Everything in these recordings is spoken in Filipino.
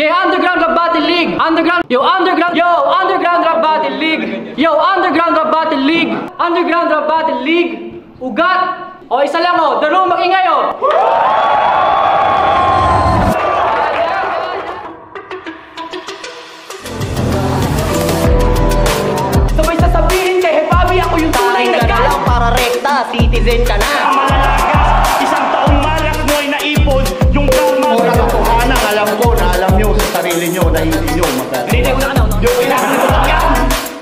Yeah, Underground Rap Battle League! Underground Rap Battle League! Yo, Underground Rap Battle League! Underground Rap Battle League! Ugat! O, isa lang o! The Room, mag-ingay o! Sabay sasabihin kay Hepabi, ako yung tunay na gas! Lang para rekta, citizen ka na! Malalagas, isang taong malas mo ay naipon yung karma. Ora katotohanan, alam ko na alam nyo sa sarili nyo na hindi nyo magkakaroon. Hindi ko na ano, no? Yung kailangan ko lang yan!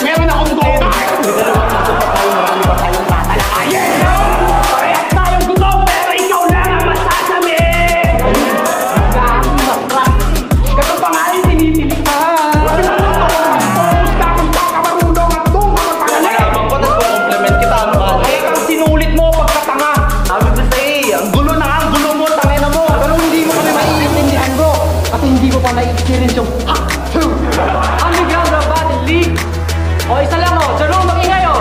Meron akong go-card! Marami pa tayong tatalakayin! Parehas tayong gutom, pero ikaw lang ang masasamin! Ganun pa nga yung tinipilik ka! Tapos kakamarunong at doon ka magpagaling! Malaman ko nagko-compliment kita, mahal. Eh, ang sinulit mo pagkatanga! Sabi ko sa'yo, ang gulo na ang gulo mo, tangina mo! Pero hindi mo kami maiintindihan, bro! Kasi hindi ko pa na-experience yung Underground Rap Battle League! O, isa lang o! The Room, mag-ingay o!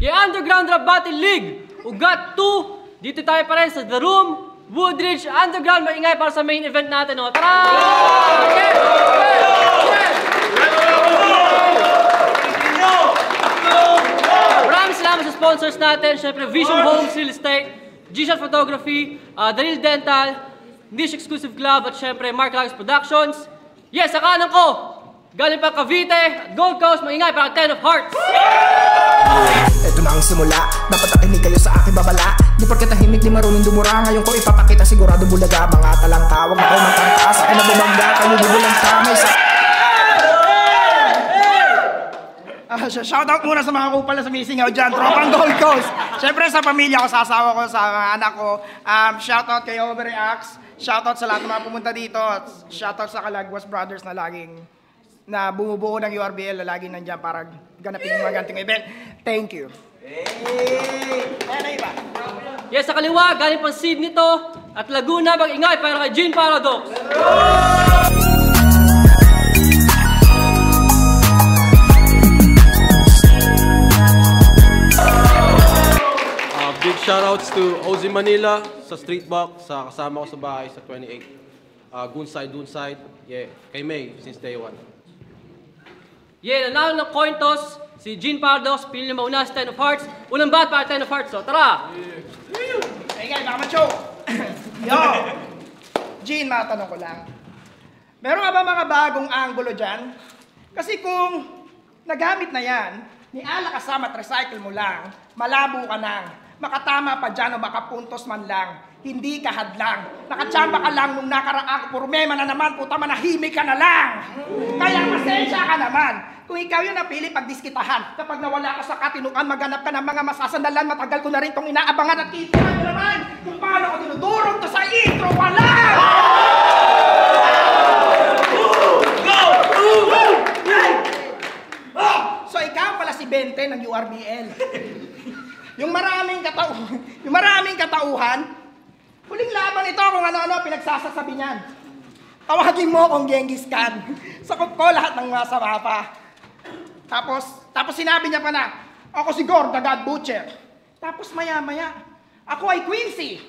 Yeah, Underground Rap Battle League! Ugat 2! Dito tayo pa rin sa The Room, Woodridge, Underground, maingay para sa main event natin, o. Tara! Okay! Maraming salamat sa sponsors natin. Siyempre, Vision Homes Real Estate, G-Shot Photography, Daril Dental, Niche Exclusive Club, at siyempre, Mark Lagos Productions. Yes, sa kanan ko! Galing pa Cavite, Gold Coast, maingay para 10 of Hearts! Ito na ang simula, dapat nakinig kayo sa aking babala. Di porket tahimik, di marunong dumura. Ngayon ko ipapakita, sigurado bulaga. Mga talangka, wag na kayo magtangka. Sa akin na bumangga, kayo bubulang kamay sa... Shoutout muna sa mga kupal na sumisingaw dyan, tropang Gold Coast. Siyempre sa pamilya ko, sa asawa ko, sa mga anak ko. Shoutout kay Overreacts. Shoutout sa lahat ng mga pumunta dito. Shoutout sa Calagwas Brothers na laging na bumubuo ng URBL na laging nandyan para ganapin yung mga ganting event. Thank you. Ayan na iba. Yes, sa kaliwa, galing pang seed nito, at Laguna, mag-ingay para kay Gene Paradox! Big shoutouts to OZ Manila sa Street Box, sa kasama ko sa bahay sa 28. Goonside, yeah, kay May since day one. Yeah, nanalo ng coin toss, si Gene Paradox, pinili mauna sa 10 of Hearts. Unang bat para 10 of Hearts, so tara! Hey guys, baka ma-choke. Yo! Gene, matanong ko lang. Meron ka ba mga bagong angulo dyan? Kasi kung nagamit na yan, niala kasama at recycle mo lang, malabo ka nang, makatama pa dyan o makapuntos man lang, hindi ka hadlang. Nakachamba ka lang nung nakaraang, purmema na naman, puta manahimik ka na lang. Kaya pasensya ka naman. Kung ikaw yung napili pagdiskitahan, kapag nawala ka sa katinukan, maghanap ka ng mga masasandalan, matagal ko na rin itong inaabangan at kita mo naman kung paano ko dinudurog to sa intro pa lang! So ikaw pala si Bente ng URBL. Yung maraming katauhan, huling laban ito kung ano-ano pinagsasasabi niyan. Tawagin mo kung Genghis Khan. Sakot ko lahat ng masama pa. Tapos sinabi niya pa na, ako si Gorda God Butcher. Tapos maya-maya, ako ay Quincy.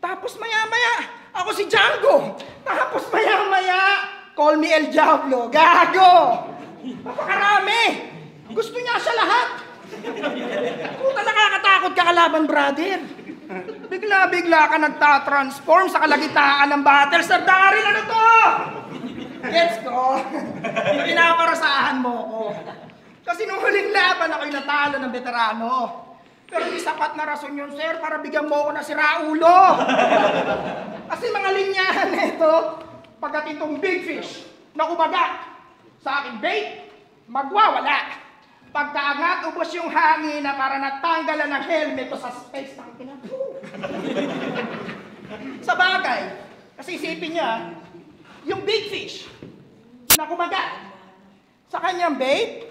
Tapos maya-maya, ako si Django. Tapos maya-maya, call me El Diablo. Gago! Napakarami! Gusto niya siya lahat. Puta, nakakatakot ka kalaban, brother. Bigla-bigla ka nagtatransform sa kalagitaan ng battle. Sir Daryl, ano to? Gets ko? Pinaparusahan mo ko. Kasi nung huling laban ako'y natalo ng veterano. Pero di sapat na rason yun, sir, para bigyan mo ko na si Raulo. Kasi mga linyahan nito, pagkat itong big fish na kumagat sa aking bait, magwawala. Pagkaangat, ubos yung hangin na para natanggalan ng helmet o sa space ng pinapu. Sa bagay, kasi isipin niya, yung big fish na kumagat sa kanyang bait,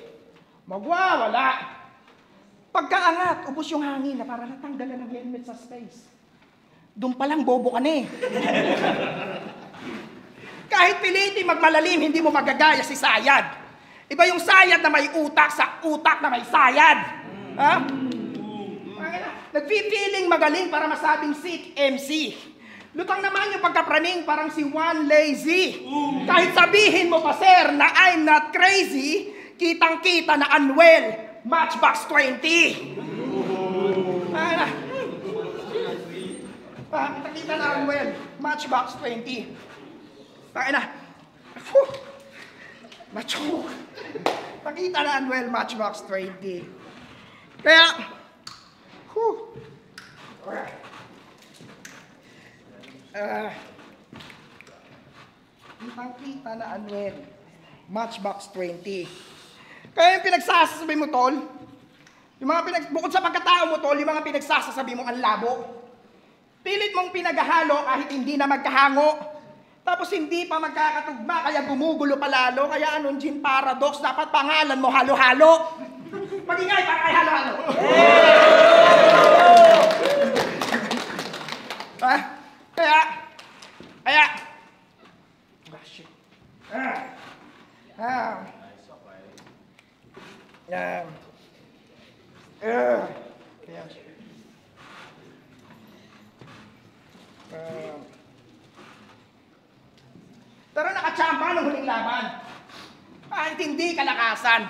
magwawala. Pagkaangat, ubos yung hangin na para natanggalan ng helmet sa space. Doon palang bobo ka na eh. Kahit pilitin magmalalim, hindi mo magagaya si Sayad. Iba yung sayad na may utak sa utak na may sayad. Ha? Nag-feeling magaling para masabing sick MC. Lutang naman yung pagkapraning parang si Juan Lazy. Kahit sabihin mo pa, sir, na I'm not crazy, kitang-kita na unwell. Matchbox 20. Kita na unwell. Matchbox 20. Takina. Machoke. Nakita na unwell. Matchbox 20. Kaya, kita na unwell. Matchbox 20. Kaya yung pinagsasabi mo, tol, yung mga bukod sa pagkatao mo, tol, yung mga pinagsasabi mo ang labo. Pilit mong pinaghahalo kahit hindi na magkahango. Tapos hindi pa magkakatugma, kaya gumugulo pa lalo. Kaya anong Gin Paradox, dapat pangalan mo halo-halo. Mag-ingay para kay halo-halo. Pero nakachamba ng huling laban. Kahit hindi kalakasan.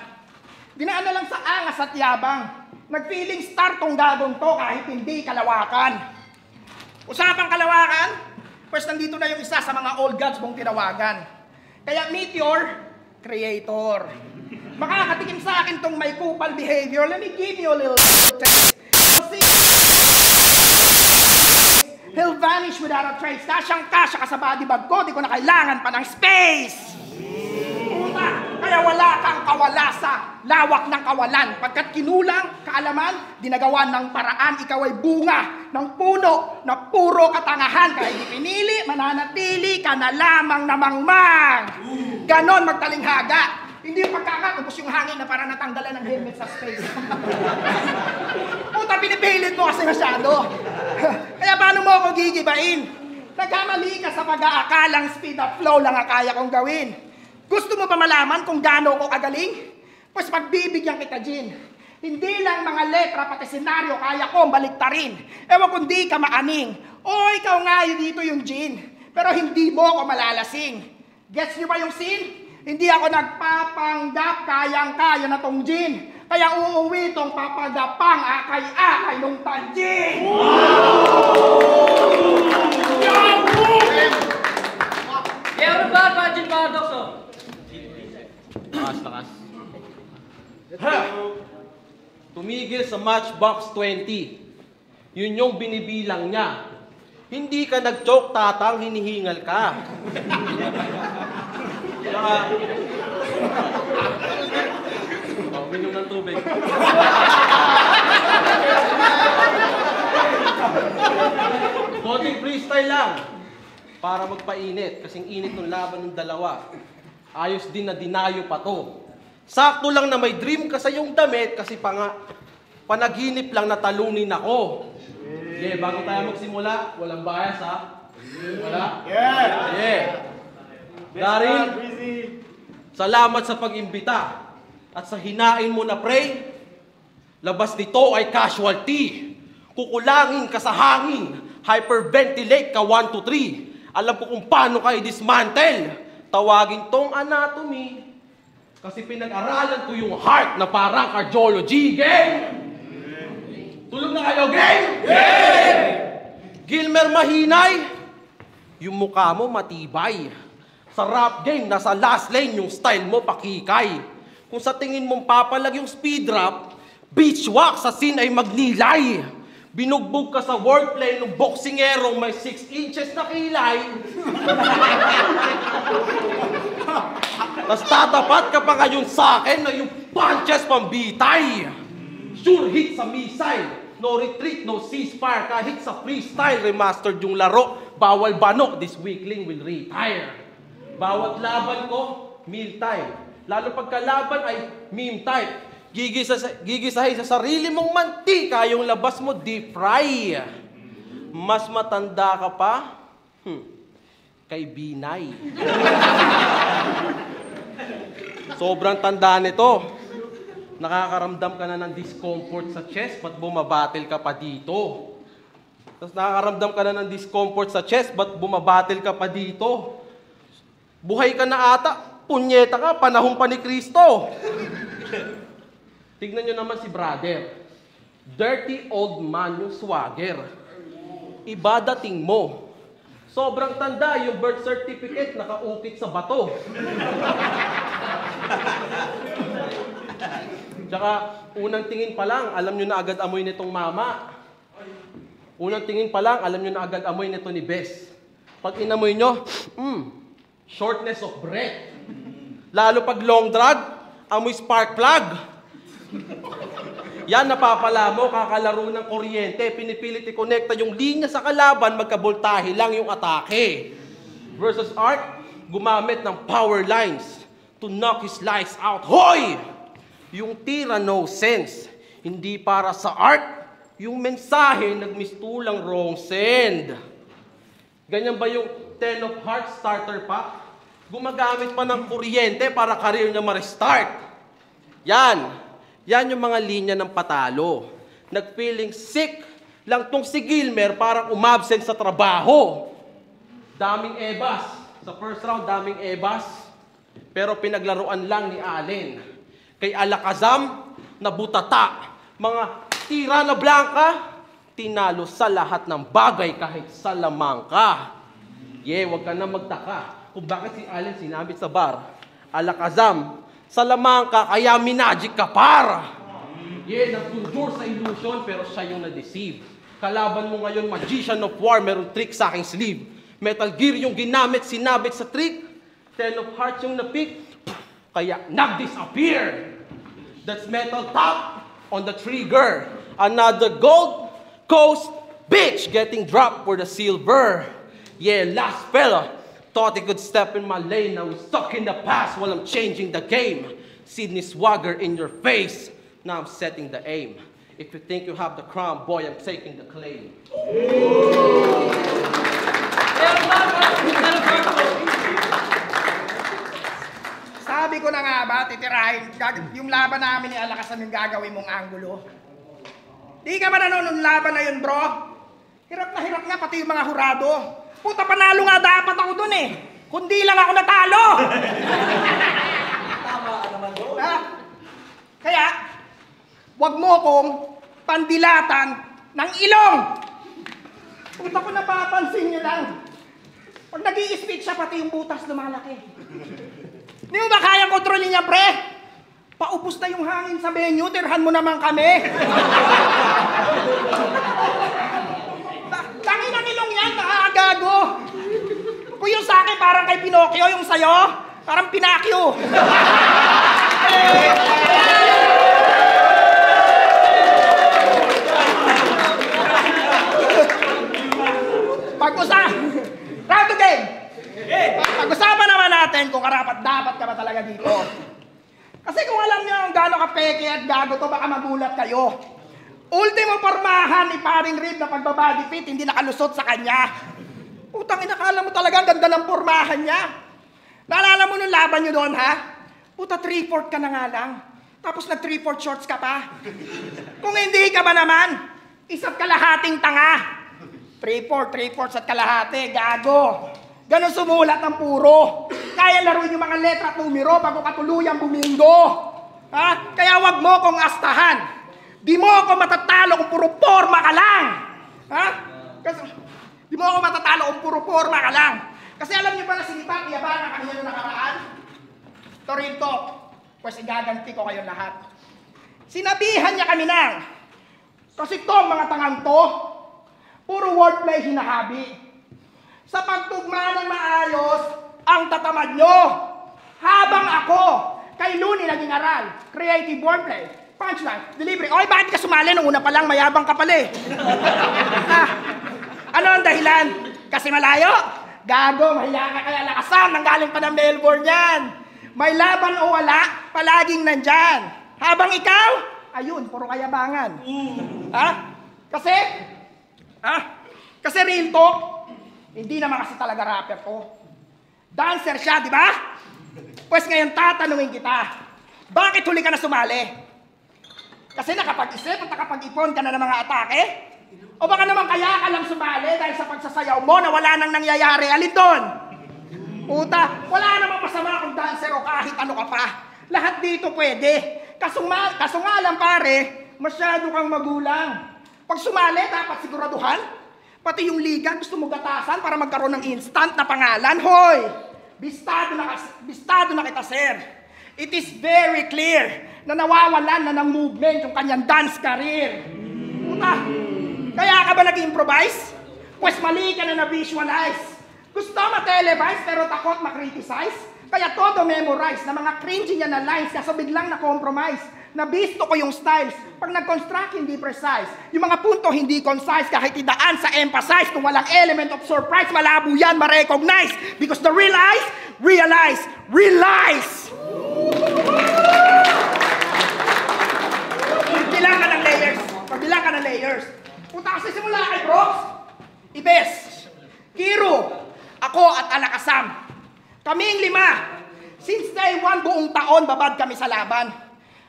Dinaan na lang sa angas at yabang. Nag-feeling star tong gagong to kahit hindi kalawakan. Usapang kalawakan, pues nandito na yung isa sa mga old gods mong tinawagan. Kaya Meteor, creator. Makakatikim sa akin tong may kupal behavior. Let me give you a little taste. He'll vanish without a trace. Kasyang-kasya ka sa body bag ko, di ko na kailangan pa ng space. Puta, kaya wala kang kawala sa lawak ng kawalan. Pagkat kinulang, kaalaman, dinagawan ng paraan, ikaw ay bunga ng puno na puro katangahan. Kaya hindi pinili, mananatili ka na lamang na mangmang. Ganon magtalinghaga. Hindi yung pagkakatubos yung hangin na parang natanggalan ng helmet sa space. Puta, pinipilit mo kasi masyado. Kaya paano mo ako gigibain? Nagkamali ka sa pag-aakalang speed of flow lang ang kaya kong gawin. Gusto mo ba malaman kung gaano ko kagaling? Pues pagbibigyan kita, Gin. Hindi lang mga letra, pati senaryo kaya kong baliktarin. Ewan kung di ka maaning. O ikaw nga dito yung Gin. Pero hindi mo ako malalasing. Gets niyo ba yung scene? Hindi ako nagpapanggap, kayang-kaya na tong Gin. Kaya uuwi tong papagapang akay-akay nung tanjin. Yeah, ano ba, Gin Paradox, oh? Lakas. Tumigil sa Matchbox 20. Yun yung binibilang niya. Hindi ka nag-choke, tatang, hinihingal ka. Minom ng tubig. Konting freestyle lang. Para magpainit. Kasing init ng laban ng dalawa. Ayos din na dinayo pa to. Sakto lang na may dream ka sa iyong damit kasi panaginip lang na talunin ako. Yeah, bago tayo magsimula, walang bias ha? Wala? Yeah. Daryl, salamat sa pag-imbita. At sa hinain mo na pray, labas nito ay casualty. Kukulangin ka sa hangin, hyperventilate ka 1 to 3. Alam ko kung paano ka i-dismantle. Tawagin tong anatomy. Kasi pinag-aralan ko yung heart na parang cardiology. Game! Tulog na kayo, game? Game! Gilmer Mahinay, yung mukha mo matibay. Sa rap game, nasa last lane yung style mo pakikay. Kung sa tingin mong papalag yung speed rap, beach walk sa scene ay magnilay. Binugbog ka sa wordplay ng boxingerong may 6 inches na kilay. Tapos tatapat ka pa ngayon sa akin na yung punches pambitay. Sure hit sa missile, no retreat, no ceasefire. Kahit sa freestyle, remastered yung laro. Bawal bano, this weakling will retire. Bawat laban ko, meal time. Lalo pagkalaban ay meme type. Gigisahin sa sarili mong mantika, yung labas mo deep fry. Mas matanda ka pa? Kay Binay. Sobrang tanda nito. Nakakaramdam ka na ng discomfort sa chest, ba't bumabattle ka pa dito? Tapos nakakaramdam ka na ng discomfort sa chest, ba't bumabattle ka pa dito? Buhay ka na ata, punyeta ka, panahon pa ni Kristo. Tignan nyo naman si brother. Dirty old man yung swagger. Iba dating mo. Sobrang tanda, yung birth certificate nakaukit sa bato. Tsaka, unang tingin pa lang, alam nyo na agad amoy nitong mama. Unang tingin pa lang, alam nyo na agad amoy nito ni Bes. Pag inamoy nyo, shortness of breath. Lalo pag long drag, amoy spark plug. Yan, napapala mo, kakalaro ng kuryente, pinipilit i-connecta yung linya sa kalaban, magkaboltahe lang yung atake. Versus Art, gumamit ng power lines to knock his lights out. Hoy! Yung tira no sense. Hindi para sa Art, yung mensahe nagmistulang wrong send. Ganyan ba yung 10 of Hearts starter pack? Gumagamit pa ng kuryente para career niya ma-restart. Yan yung mga linya ng patalo. Nag-feeling sick lang tong si Gilmer parang umabsent sa trabaho. Daming ebas. Sa first round, daming ebas. Pero pinaglaruan lang ni Allen. Kay Alakazam, nabutata. Mga tira na blanca, tinalo sa lahat ng bagay kahit sa lamang ka. Wag ka na magtaka kung bakit si Allen sinabit sa bar. Alakazam, sa lamang ka, kaya minagic ka par. Nagtujur sa illusion pero siya yung na-deceive. Kalaban mo ngayon, Magician of War, meron trick sa aking sleeve. Metal Gear yung ginamit, sinabit sa trick. 10 of Hearts yung na-pick, kaya nag-disappear. That's metal top on the trigger. Another gold coast bitch getting dropped for the silver. Last fella thought he could step in my lane. Now he's stuck in the past while I'm changing the game. Sydney Swagger in your face. Now I'm setting the aim. If you think you have the crown, boy, I'm taking the claim. Sabi ko na nga ba, titirahin, yung laban namin ni Alakazam yung gagawin mong anggulo. Di ka ba nanonood laban na yun, bro? Hirap nga pati yung mga hurado. Puta, panalo nga dapat ako dun eh. Kundi lang ako natalo. Tama ka naman doon. Kaya, wag mo kong pandilatan ng ilong. Puta ko napapansin nyo lang. Pag nag-i-speak siya, pati yung butas lumalaki. Hindi mo ba kayang kontrolin niya, pre? Paubos na yung hangin sa venue, tirhan mo naman kami. Tangin ang ilong yan, nakakagago. Kung yung sa akin, parang kay Pinocchio, yung sayo, parang Pinakyo. Round to game! Pag-usapan naman natin kung karapat-dapat ka ba talaga dito. Kasi kung alam niyo ang gano'n ka peke at gago to, baka magulat kayo. Ultimo pormahan ni Paring Rib na pagbabody fit, hindi nakalusot sa kanya. Putang inakala mo talaga ang ganda ng pormahan niya. Naalala mo nung laban niyo doon, ha? Puta, 3/4 ka na nga lang. Tapos nag 3/4 shorts ka pa. Kung hindi ka ba naman, isa't kalahating tanga. 3/4 at kalahati, gago. Ganon sumulat ng puro. Kaya laruin yung mga letra at numero bago ka tuluyang bumingo. Ha? Kaya wag mo kong astahan. Di mo ako matatalo kung puro porma ka lang. Ha? Kasi, di mo ako matatalo kung puro porma ka lang. Kasi alam niyo ba na sinipat, yabangan kami yung nakaraan? Torinto, pues igaganti ko kayo lahat. Sinabihan niya kami nang, kasi tong mga tangang to, puro wordplay hinahabi. Sa pagtugma ng maayos, ang tatamad nyo. Habang ako, kay Looney naging aral, creative wordplay, punchline, delivery. Okay, bakit ka sumali nung una pa lang, mayabang ka pala eh. Ano ang dahilan? Kasi malayo? Gago, mahiya ka kaya Alakazam, nanggaling pa ng Melbourne yan. May laban o wala, palaging nandyan. Habang ikaw, ayun, puro kayabangan. Ha? Kasi real talk, hindi naman kasi talaga rapper ko. Dancer siya, di ba? Pues ngayon tatanungin kita, bakit huli ka na sumali? Kasi nakapag-isip at nakapag-ipon ka na ng mga atake? O baka naman kaya ka lang sumali dahil sa pagsasayaw mo na wala nang nangyayari? Alin doon? Puta, wala namang masama kung dancer o kahit ano ka pa. Lahat dito pwede. Kaso nga lang pare, masyado kang magulang. Pag sumali, dapat siguraduhan. Pati yung liga, gusto mo gatasan para magkaroon ng instant na pangalan. Hoy! Bistado na kita, sir. It is very clear na nawawalan na ng movement yung kanyang dance career. Puta, kaya ka ba nag-improvise? Pues mali ka na na-visualize. Gusto ma-televise pero takot ma-criticize. Kaya todo memorize na mga cringy niya na lines kaso biglang na-compromise. Nabisto ko yung styles. Pag nag-construct, hindi precise. Yung mga punto hindi concise kahit idaan sa emphasize. Kung walang element of surprise, malabo yan ma-recognize. Because the real eyes, realize. Pagbilang ka ng layers. Punta kasi simula kay Brooks, Ibes, Kiro, ako at Alakasam. Kaming 5. Since day 1 buong taon, babad kami sa laban.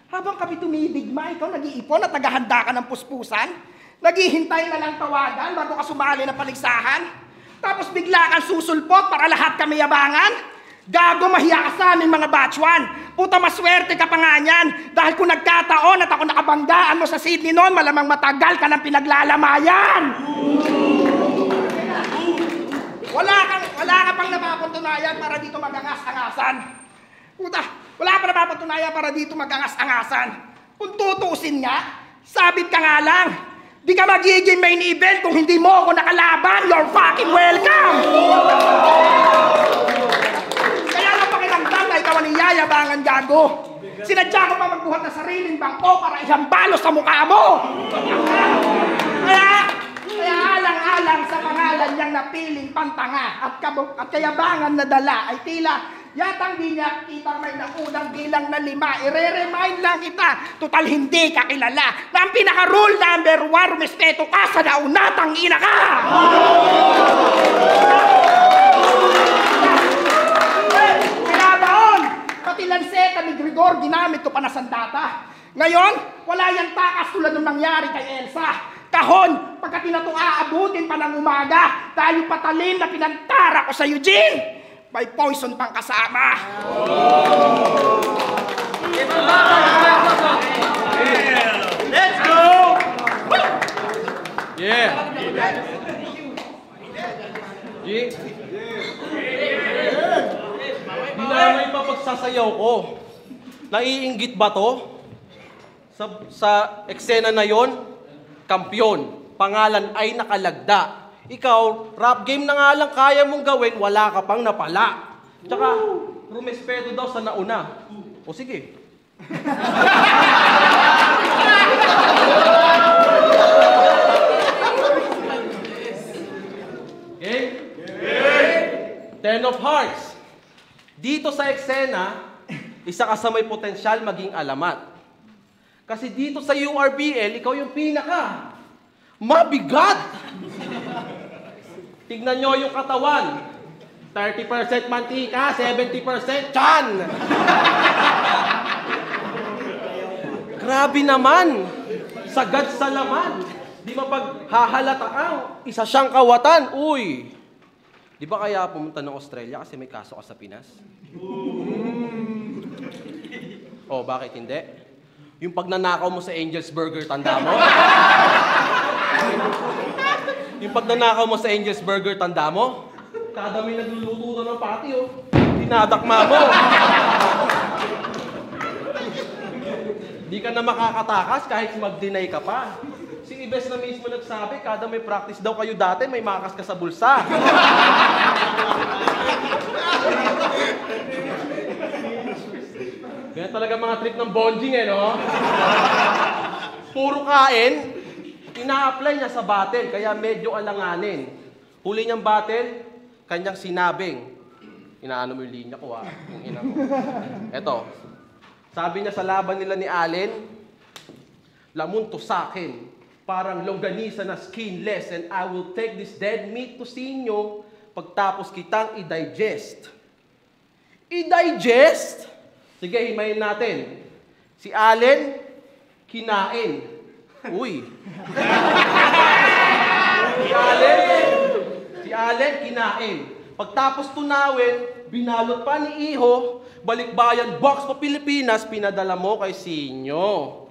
Habang kami tumidigma, ikaw nag-iipon at naghahanda ka ng puspusan. Naghihintay na lang tawagan bago ka sumali ng paligsahan. Tapos bigla kang susulpot para lahat kami yabangan. Gago, mahiya ka sa aming mga batch 1. Puta, maswerte ka pa nga niyan. Dahil kung nagkataon at ako nakabanggaan mo sa Sydney noon, malamang matagal ka ng pinaglalamayan. Wala ka pang napapatunayan para dito magangas-angasan. Puta, wala pa napapatunayan para dito magangas-angasan. Kung tutuusin nga, sabit ka nga lang. Di ka magiging main event kung hindi mo ako nakalaban. You're fucking welcome! Kaya lang pakiramdam na ikaw ang iyayabangan, gago. Sinadya ko pa magbuhat ng sariling bangko para ihambalo sa mukha mo. Kaya alang-alang sa pangalan niyang napiling pantanga at kayabangan na dala ay tila yatang di niya kita may naunang bilang na 5. I-remind lang kita, total hindi ka kilala. Na ang pinaka-rule number 1, rumespeto ka sa naunatang ina ka! Pinadaon, pati lanseta ni Gregor, ginamit ko pa na sandata. Ngayon, wala yang takas tulad ng nangyari kay Elsa. Kahon, pagka tinatong aabutin pa ng umaga, dahil yung patalim na pinantara ko sa Eugene, may poison pang kasama. Let's go! Yeah. Dinamay pa pagsasayaw ko. Naiinggit ba to? Sa eksena na yon, kampyon. Pangalan ay nakalagda. Ikaw, rap game na nga lang kaya mong gawin, wala ka pang napala. Tsaka, rumespeto daw sa nauna. O sige. Okay? 10 of Hearts. Dito sa eksena, isa ka sa may potensyal maging alamat. Kasi dito sa URBL, ikaw yung pinaka. Mabigat! Tignan nyo yung katawan. 30% mantika, 70% tiyan. Grabe naman. Sagad sa laman. Di mapaghahalata ka. Isa siyang kawatan. Uy! Di ba kaya pumunta ng Australia kasi may kaso ka sa Pinas? Oh, bakit hindi? Yung pagnanakaw mo sa Angel's Burger, tanda mo? Yung pagnanakaw mo sa Angel's Burger, tanda mo? Kada may nagluluto ng patio, dinadakma mo. Di ka na makakatakas kahit mag-deny ka pa. Si Ibes na mismo nagsabi, kada may practice daw kayo dati, may makas ka sa bulsa. Ganyan talaga mga trip ng bonding no? Puro kain, ina-apply niya sa battle, kaya medyo alanganin. Huli niyang battle, kanyang sinabing, inaano mo yung linya ko yung ina ko. Eto, sabi niya sa laban nila ni Allen, lamunto sa akin, parang longganisa na skinless, and I will take this dead meat to sinyo, pagtapos kitang i-digest. I-digest? Sige, himayin natin. Si Allen, kinain. Uy. Si Allen, kinain. Pagtapos tunawin, binalot pa ni Iho, balikbayan box pa Pilipinas, pinadala mo kay Sinyo.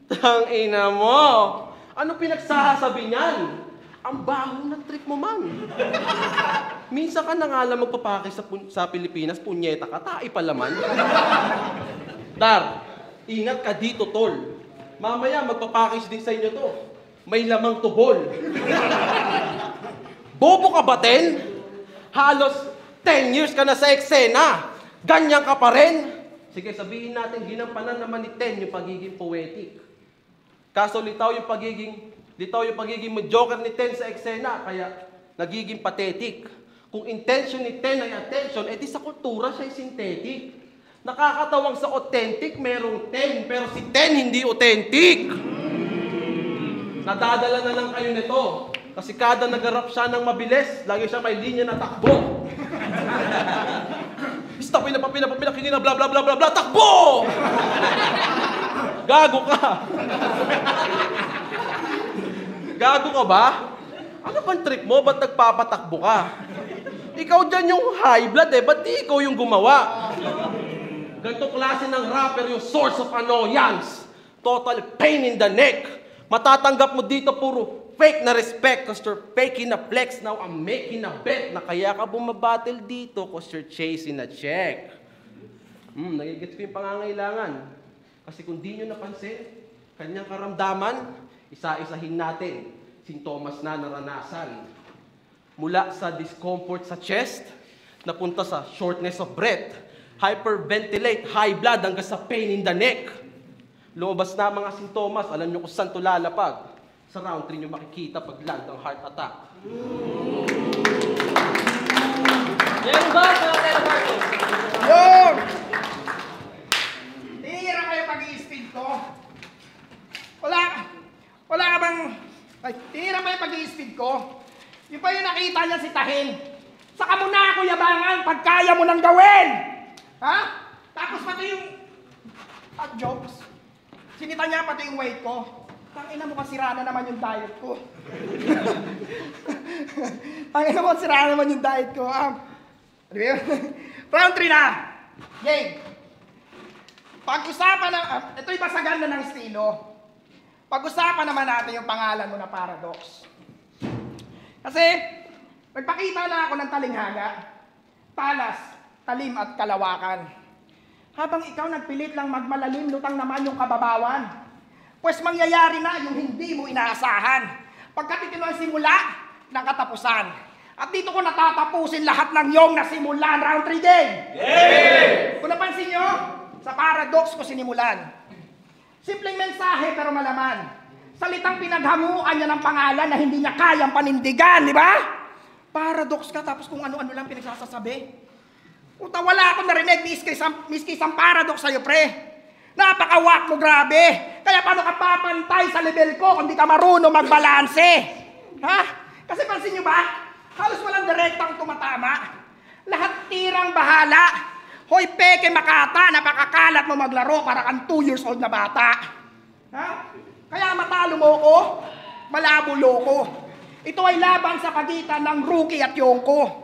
Tangina mo. Ano pinagsasabi niyan? Ang baho ng trip mo, man. Minsan ka na nga lang magpapake sa Pilipinas, punyeta ka, tai pala man. Dar, ingat ka dito, tol. Mamaya, magpapackage din sa inyo to. May lamang tubol. Bobo ka ba, Ten? Halos 10 years ka na sa eksena. Ganyan ka pa rin. Sige, sabihin natin, ginampanan naman ni Ten yung pagiging poetic. Kaso litaw yung pagiging mediocre ni Ten sa eksena, kaya nagiging pathetic. Kung intention ni Ten ay attention, edi sa kultura siya ay synthetic. Nakakatawang sa authentic, merong Ten, pero si Ten hindi authentic. Nadadala na lang kayo nito. Kasi kada nagarap siya ng mabilis, lagi siya may linya na takbo. Stop, pinapakingin na bla bla bla bla bla, takbo! Gago ka. Gago ka ba? Ano bang trip mo? Ba't nagpapatakbo ka? Ikaw dyan yung high blood eh. Ba't di ikaw yung gumawa? Ganito klase ng rapper yung source of annoyance. Total pain in the neck. Matatanggap mo dito puro fake na respect because you're faking a flex. Now I'm making a bet na kaya ka bumabattle dito because you're chasing a check. Nagigits ko yung pangangailangan. Kasi kung di nyo napansin, kanyang karamdaman, isa-isahin natin, sintomas na naranasan. Mula sa discomfort sa chest, napunta sa shortness of breath, hyperventilate, high blood hanggang sa pain in the neck. Lumabas na mga sintomas, alam nyo kung saan ito lalapag. Sa round 3 nyo makikita pag land ang heart attack. Yan ba sa telemarket? Yun! Tira kayo pag-i-speed ko. Wala ka bang... Ay, tira kayo pag-i-speed ko. Yung pa yung nakita niya si Tahin. Saka mo na ako yabangan pag kaya mo nang gawin! Ha? Tapos pati yung... jokes. Sinita niya pati yung weight ko. Tangina mo, kasira na naman yung diet ko. Tangina mo, kasira na naman yung diet ko. Ano yun? Round 3 na. Game. Pag-usapan na... ito'y basagan na ng estilo. Pag-usapan naman natin yung pangalan mo na Paradox. Kasi, nagpakita na ako ng talinghaga. Talas, talim at kalawakan. Habang ikaw nagpilit lang magmalalim, lutang naman yung kababawan. Pues mangyayari na yung hindi mo inaasahan. Pagkat ito ang simula ng katapusan. At dito ko natatapusin lahat ng iyong nasimulan. Round 3 game! Kung napansin nyo, sa Paradox ko sinimulan. Simpleng mensahe pero malaman. Salitang pinaghamuan niya ng pangalan na hindi niya kayang panindigan, di ba? Paradox ka tapos kung ano-ano lang pinagsasasabi. Puta, wala akong narinig, miski isang paradox sa'yo, pre. Napakawak mo, grabe. Kaya paano ka papantay sa level ko kung di ka marunong magbalanse? Ha? Kasi pansin nyo ba? Halos walang direktang tumatama. Lahat tirang bahala. Hoy, peke makata, napakakalat mo maglaro para kang 2 years old na bata. Ha? Kaya matalo mo ko, malabo loko. Ito ay laban sa pagitan ng Rookie at Yonko.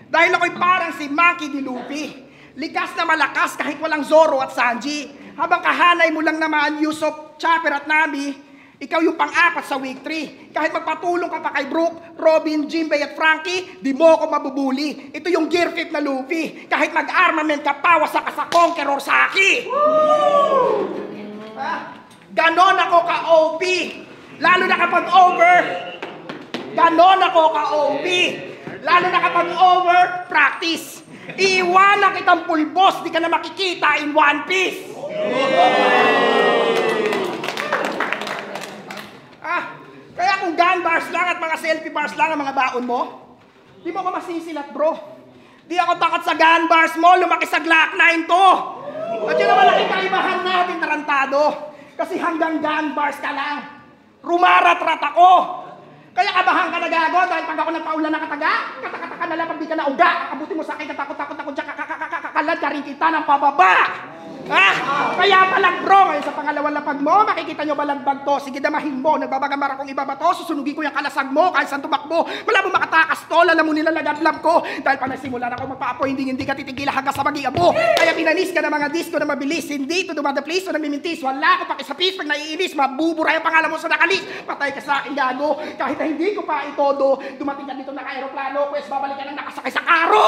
Dahil ako'y parang si Monkey D. Luffy. Likas na malakas kahit walang Zoro at Sanji. Habang kahanay mo lang naman Usopp, Chopper at Nami, ikaw yung pang-4 sa week 3. Kahit magpatulong ka pa kay Brook, Robin, Jinbei at Frankie, di mo ako mabubuli. Ito yung Gear 5 na Luffy. Kahit mag-armament ka pa, wasa ka sa Conqueror Saki. Ganon ako ka-OP. Lalo na kapag over. Ganon ako ka-OP. Lalo na kapag over, practice. Iwanan kitang pulbos, di ka na makikita in one piece. Kaya kung gun bars lang at mga selfie bars lang ang mga baon mo, di mo ko masisilat, bro. Di ako takot sa gun bars mo, lumaki sa Glock 9 to. At yun naman ang kaibahan natin, tarantado. Kasi hanggang gun bars ka lang. Rumarat-rat ako. Kaya kabahan ka na gago dahil pag ako nagpaulan na kataga, katakata ka na lang pag di ka na uga. Abutin mo sa akin, katakot-takot ako dyan, kakalad ka rin kita ng pababa. Kaya palag bro, ngayon sa pangalawang lapag mo, makikita nyo balagbag to. Sige damahin mo, nagbabagamara kong ibabato, susunugin ko yung kalasag mo, kahit saan tumakbo. Wala mo makatakas to, alam mo nila lagad-lab ko. Dahil pa nagsimula na ako magpaapoy, hindi ka titigil hanggang sa mag-iabo. Kaya pinanis ka ng mga disco na mabilis, hindi to dumadaplis o namimintis. Wala ko pakisapis, pag naiinis, mabubura yung pangalan mo sa nakalis. Patay ka sa akin, gago. Kahit na hindi ko pa itodo, dumating ka dito na ka-aeroplano, pues babalik ka ng nakasakay sa karo!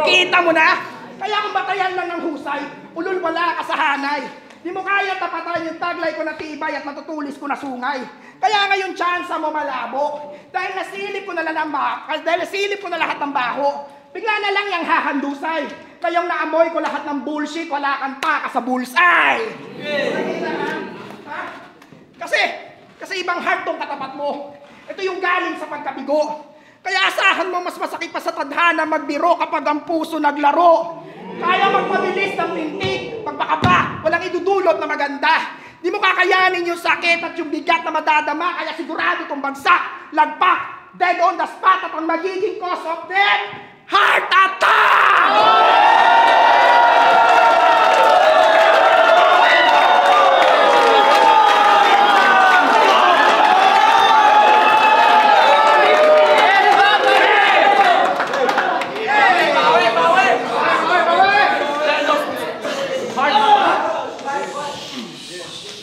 Kita mo na? Kaya kung batayan lang ng husay, ulul wala ka sa hanay. Di mo kaya tapatan yung taglay ko na tibay at matutulis ko na sungay. Kaya ngayon tsansa mo malabo. Dahil nasilip ko na lahat ng baho. Bigla na lang yung hahandusay. Kayong naamoy ko lahat ng bullshit, wala kang paka sa bullseye. Ha? Kasi ibang heart tong katapat mo. Ito yung galing sa pagkabigo. Kaya asahan mo mas masakit pa sa tadhana magbiro kapag ang puso naglaro. Kaya magpabilis ng pintig, pagpakaba, walang idudulot na maganda. Di mo kakayanin yung sakit at yung bigat na madadama, kaya sigurado itong bagsak, lagpak, dead on the spot at ang magiging cause of death, heart attack!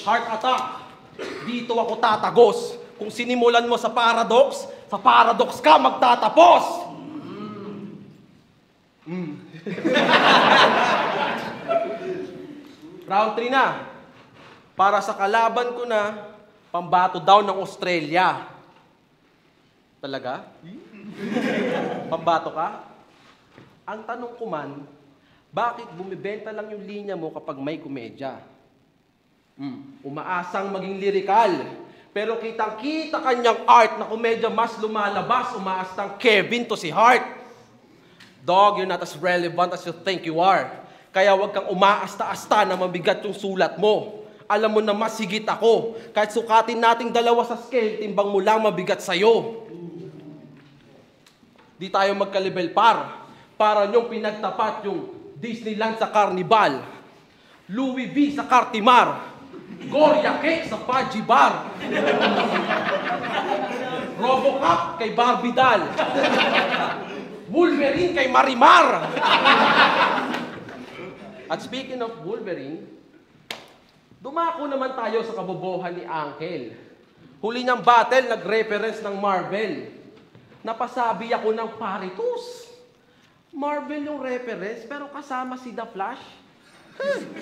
Heart attack. Dito ako tatagos. Kung sinimulan mo sa paradox ka magtatapos. Round 3 na. Para sa kalaban ko na, pambato daw ng Australia. Talaga? Pambato ka? Ang tanong ko man, bakit bumibenta lang yung linya mo kapag may komedya? Umaasang maging lirikal. Pero kitang-kita kanyang art na komedya mas lumalabas, umaastang Kevin to si Hart. Dog, you're not as relevant as you think you are. Kaya huwag kang umaasta-asta na mabigat yung sulat mo. Alam mo na mas higit ako. Kahit sukatin nating dalawa sa scale, timbang mo lang mabigat sa'yo. Di tayo magka-level par. Para niyong pinagtapat yung Disneyland sa Carnival. Louis V sa Cartimar. Goria Cake sa Pudgy Bar. Robocop kay Barbie Doll. Wolverine kay Marimar. At speaking of Wolverine, dumako naman tayo sa kabobohan ni Uncle. Huli niyang battle, nag-reference ng Marvel. Napasabi ako ng paritus. Marvel yung reference, pero kasama si The Flash.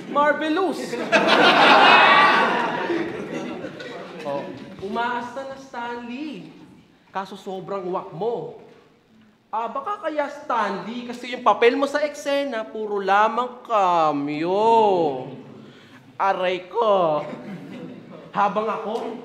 Marvelous! Umaasta na Stanley. Kaso sobrang wak mo. Baka kaya Stanley kasi yung papel mo sa eksena, puro lamang cameo. Aray ko. Habang ako,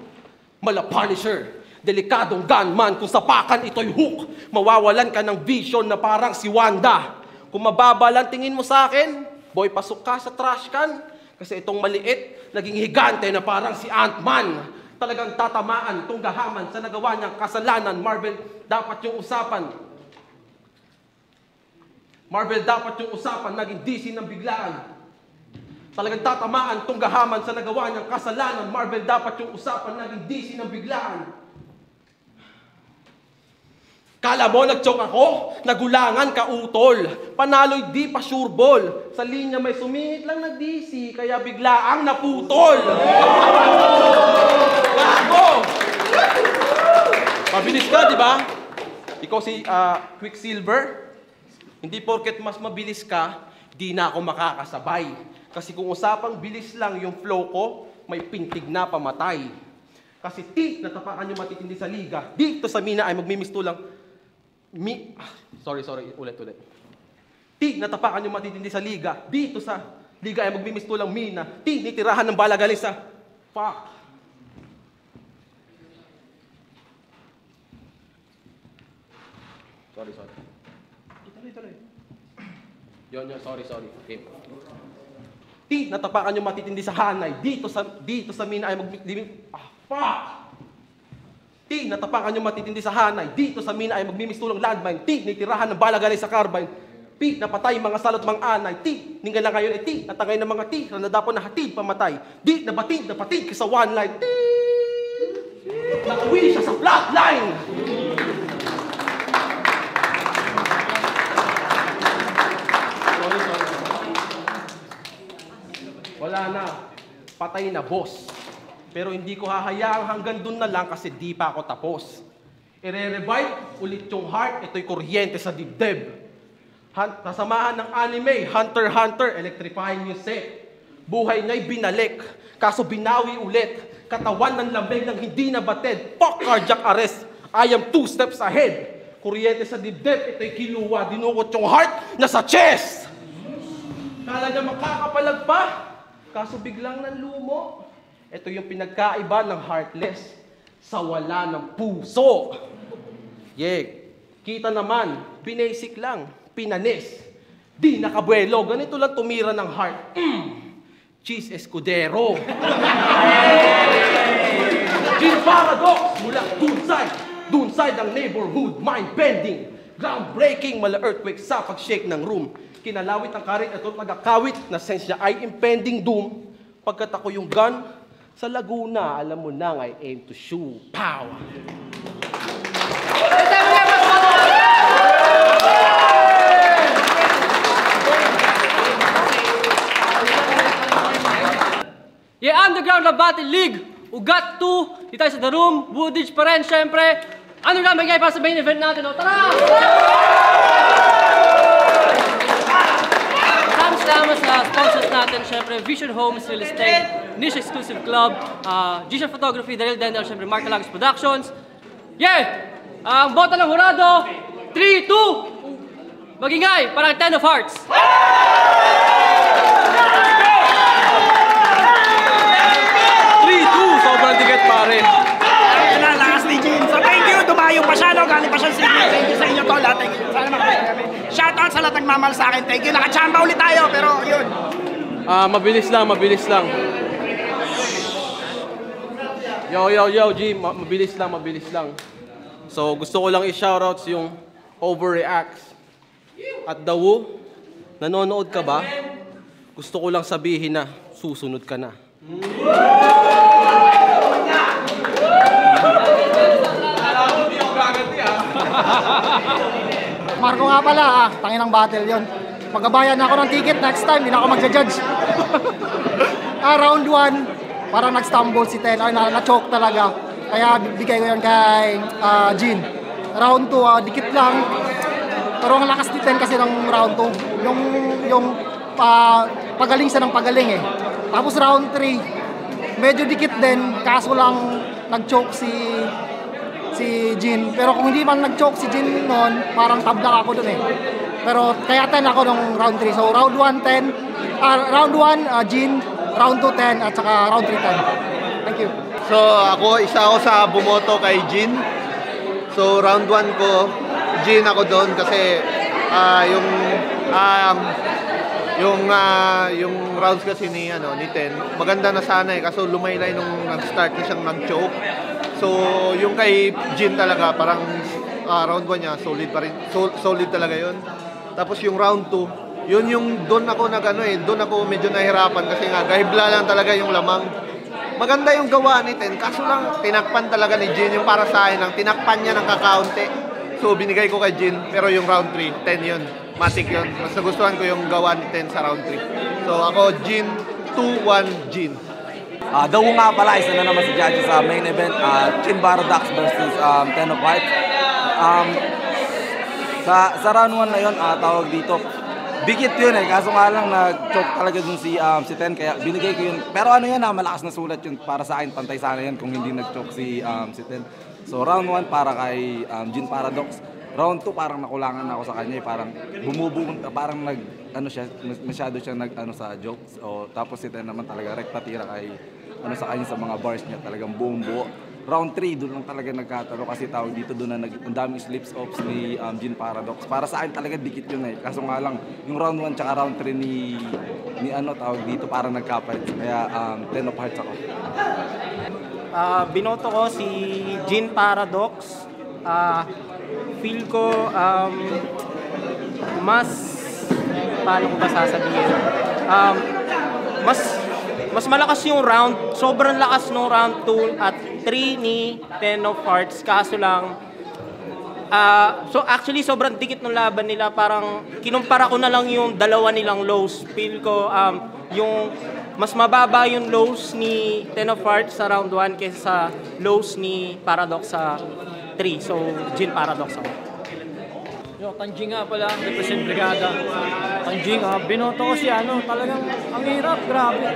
mala Punisher, delikadong gunman, kung sapakan ito'y hook, mawawalan ka ng vision na parang si Wanda. Kung mababa lang tingin mo sa akin, boy, pasok ka sa trash can. Kasi itong maliit, naging higante na parang si Ant-Man. Talagang tatamaan, tunggahaman sa nagawa niyang kasalanan. Marvel, dapat yung usapan. Naging DC ng biglaan. Talagang tatamaan, tunggahaman sa nagawa niyang kasalanan. Marvel, dapat yung usapan, naging DC ng biglaan. Kala mo, nag-choke ako? Nagulangan ka, utol. Panalo'y di pa sure ball. Sa linya may sumingit lang na DC, kaya biglaang naputol. Gago! Mabilis ka, di ba? Ikaw si Quicksilver. Hindi porket mas mabilis ka, di na ako makakasabay. Kasi kung usapang bilis lang yung flow ko, may pintig na pamatay. Kasi natapakan yung matitindi sa liga. Dito sa Mina ay magmimisto lang. Ulit. Natapakan yung matitindi sa liga. Dito sa liga ay magmimisto lang Mina. Nitirahan ng bala galing sa fuck. Sorry. Tuloy. Yun, sorry. Okay. Ti, natapakan yung matitindi sa hanay. Dito sa mina ay fuck! Ti, natapakan yung matitindi sa hanay. Dito sa mina ay magmimistulang landmine. Ti, nitirahan ng bala galing sa carbine. Ti, napatay mga salot mga anay. Ti, ninggal lang ngayon ti, natangay ng mga ti, ranadapo na hatid, pamatay. Di, napatid ka sa one line. Ti! Nakawili siya sa flatline! Sorry. Wala na. Patay na, boss. Pero hindi ko hahayaang hanggang dun na lang kasi di pa ako tapos. I-revive ulit yung heart, ito'y kuryente sa dibdib. Kasamahan ng anime, Hunter x Hunter, electrifying music. Buhay niya'y binalik, kaso binawi ulit. Katawan ng lamig ng hindi nabatid. Fuck cardiac arrest, I am 2 steps ahead. Kuryente sa dibdib, ito'y kiluwa, dinukot yung heart na sa chest. Kala niya makakapalag pa, kaso biglang nanlumo. Ito yung pinagkaiba ng heartless sa wala ng puso. Kita naman, binasic lang, pinanis. Di nakabuelo, ganito lang tumira ng heart. Cheese Escudero. Gene Paradox, mula dunside ang neighborhood, mind bending. Groundbreaking, mala earthquake sa pag-shake ng room. Kinalawit ang karit at nagakawit na sense niya ay impending doom. Pagkat ako yung gun, sa Laguna, alam mo na, I aim to shoot. Pow! Underground na Battle League. Ugat 2. Di tayo sa The Room. Woodage pa rin, syempre. Ano na magigay para sa main event natin? O, tara! Salamat sa sponsors natin, syempre, Vision Homes Real Estate, Niche Exclusive Club, G-Shot Photography, Daryl Dendal, syempre, Mark Calagos Productions. Ang bota ng hurado, 3, 2, magingay, parang 10 of Hearts. 3-2, sobrang ticket pare. Ayun na, lakas ni Jean. So thank you, dumayo pa siya, no? Galing pa siya sa inyo. Thank you sa inyo to, lahat. Thank you. Sana makakita kami. Shoutout sa lahat nagmamahal sa akin. Thank you. Nakachamba ulit tayo, pero yun. Mabilis lang. Yo, G, mabilis lang. So, gusto ko lang i-shoutouts yung overreacts. At Dawu, nanonood ka ba? Gusto ko lang sabihin na susunod ka na. Marco nga pala, tangin ng battle yon. Magbabayad na ako ng ticket next time, hindi na ako magja-judge. Round 1, parang nag-stumble si Ten, na-choke talaga. Kaya bigay ko yan kay Jean. Round 2, dikit lang. Pero ang lakas ni Ten kasi ng round 2. Yung pagaling siya ng pagaling eh. Tapos round 3, medyo dikit din, kaso lang nag-choke si Jean. Pero kung hindi man nag-choke si Jean noon, parang tabla ako dun eh. Pero kaya 10 ako nung round 3. So round 1, 10. Round 1, Jean. Round 2, 10. At saka round 3, 10. Thank you. So isa ako sa bumoto kay Jean. So round 1 ko, Jean ako doon kasi yung rounds kasi ni Ten, maganda na sana eh, kaso lumaylay nung nag-start na siyang nag-choke. So yung kay Jean talaga parang round 1 niya solid pa rin, solid talaga yun. Tapos yung round 2, yun yung doon ako doon ako medyo nahirapan kasi nga gahibla lang talaga yung lamang. Maganda yung gawa ni Ten, kaso lang tinakpan talaga ni Jean yung para sa akin, ang tinakpan niya ng kakaunti. So binigay ko kay Jean, pero yung round 3, 10 yun. Matik yun. Mas nagustuhan ko yung gawa ni Ten sa round 3. So ako, Jean, 2-1 Jean. Dawu nga pala, isa na naman si judges sa main event, Chin Paradox versus Ten of Hearts. Sa round 1 na yun, tawag dito, bigit yun eh, kaso nga lang nag-choke talaga dun si Ten, kaya binigay ko yun. Pero ano yan, malakas na sulat yun para sa akin, pantay sana yan kung hindi nag-choke si Ten. So round 1 para kay Chin Paradox. Round 2 parang nakulangan ako sa kanya, parang bumubuo, parang masyado siya sa jokes. O tapos si Ten naman talaga rekta tira kay sa kanya sa mga bars niya, talagang buong buo. round 3 doon lang talaga nagkatalo kasi tawag dito doon na ang daming slips ups ni Gin Paradox. Para sa akin talaga dikit yun eh. Kaso nga lang yung round 1 tsaka round 3 ni ano tawag dito para nagkapalit. Kaya 10 of hearts ako. Binoto ko si Gin Paradox. Feel ko paano ko ba sasabihin? Mas malakas yung round. Sobrang lakas nung round 2 at 3 ni Ten of Hearts. Kaso lang, so actually sobrang dikit ng laban nila. Parang kinumpara ko na lang yung dalawa nilang lows. Feel ko yung mas mababa yung lows ni Ten of Hearts sa round 1 kaysa sa lows ni Paradox sa 3. So, Gin Paradox ako. Yo, Tanjing nga pala, represent Brigada. Tanjing, binoto ko si talagang ang hirap, grabe.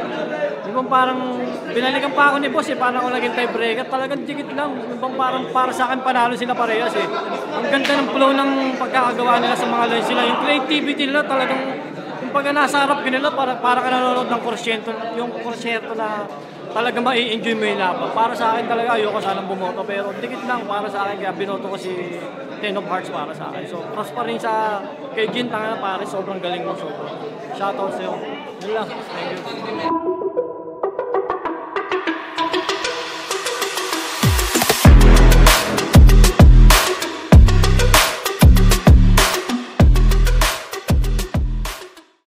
Yung bang parang, binalikan pa ako ni boss parang ako naging tiebreaker, talagang dikit lang. Yung bang parang para sa akin panalo sila parehas Ang ganda ng flow ng pagkakagawa nila sa mga lines nila. Yung creativity nila talagang, yung pagka nasa harap ka nila, para ka nanonood ng kursyento, yung kursyento na talagang mai-enjoy mo yung laban. Para sa akin talaga, ayoko sanang bumoto, pero dikit lang para sa akin, kaya binoto ko si Ten of Hearts para sa akin. So, cross pa rin sa kay Gin, pare, sobrang galing mo. Shoutout sa'yo. Yun lang. Thank you.